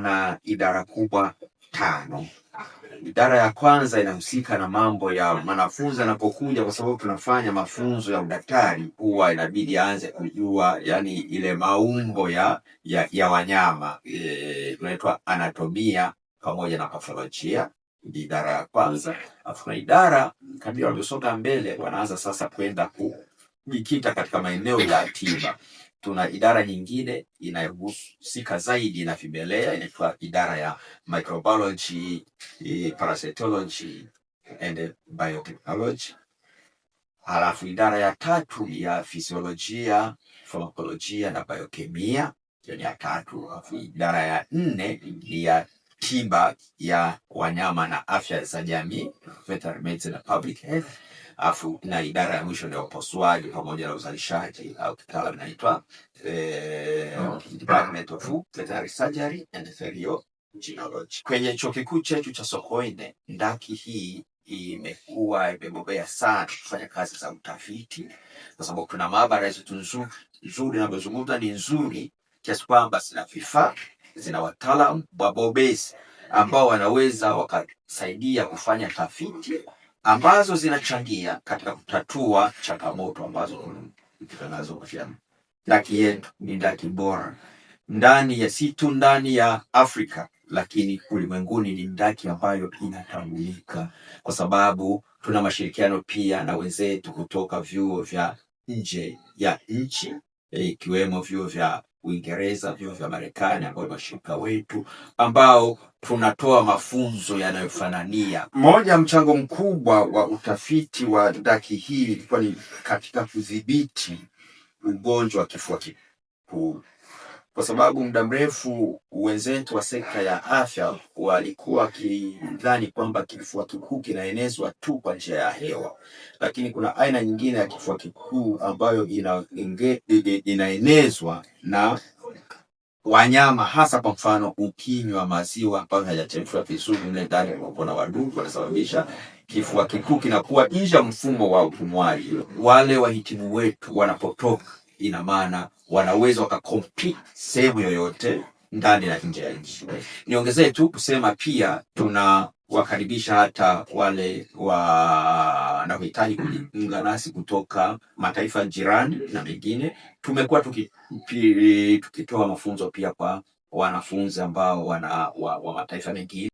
na idara kubwa 5. Idara ya kwanza inahusika na mambo ya mwanafunzi anapokuja, kwa sababu tunafanya mafunzo ya udaktari, huwa inabidi aanze kujua yani ile maumbo ya wanyama, tunaitwa anatomia pamoja na patholojia. Idara ya kwanza. Afu na idara kadri waliosonga mbele wanaanza sasa kwenda kujikita katika maeneo ya tiba. Tuna idara nyingine inayohusika zaidi na vimelea, inaitwa idara ya microbiology, parasitology and biotechnology. Halafu idara ya 3 ya fisiolojia, pharmacology na biokemia, yani ya 3. Halafu idara ya 4 ya tiba ya wanyama na afya za jamii, veterinary medicine na public health. Afu na idara ya mwisho ndio upasuaji pamoja na uzalishaji, au kitaalamu inaitwa Department of Veterinary Surgery and Ethology. Kwenye chuo kikuu chetu cha Sokoine, ndaki hii imekuwa imebobea sana kufanya kazi za utafiti, kwa sababu kuna maabara zetu nzuri na mazungumzo ni nzuri kiasi kwamba zina vifaa, zina wataalamu wabobezi ambao wanaweza wakasaidia kufanya tafiti ambazo zinachangia katika kutatua changamoto ambazo tunazo kufiana. Ndaki yetu ni ndaki bora ndani ya situ ndani ya Afrika, lakini ulimwenguni ni ndaki ambayo inatambulika kwa sababu tuna mashirikiano pia na wenzetu kutoka vyuo vya nje ya nchi, ikiwemo vyuo vya Uingereza, vyuo vya Marekani ambao ni washirika wetu ambao tunatoa mafunzo yanayofanania. Moja mchango mkubwa wa utafiti wa ndaki hii ilikuwa ni katika kudhibiti ugonjwa wa kifua kikuu, kwa sababu muda mrefu wenzetu wa sekta ya afya walikuwa wakidhani kwamba kifua kikuu kinaenezwa tu kwa njia ya hewa, lakini kuna aina nyingine ya kifua kikuu ambayo inaenezwa na wanyama, hasa kwa mfano ukinywa maziwa ambayo hayachemshwa vizuri, mle ndani kuna wadudu wanasababisha kifua kikuu kinakuwa nje ya mfumo wa upumuaji. Wale wahitimu wetu wanapotoka, ina maana wanaweza wakakompiti sehemu yoyote ndani na nje ya nchi. Niongezee tu kusema pia tunawakaribisha hata wale wanaohitaji kujiunga nasi kutoka mataifa jirani na mengine. Tumekuwa tukitoa mafunzo pia kwa wanafunzi ambao wa mataifa mengine.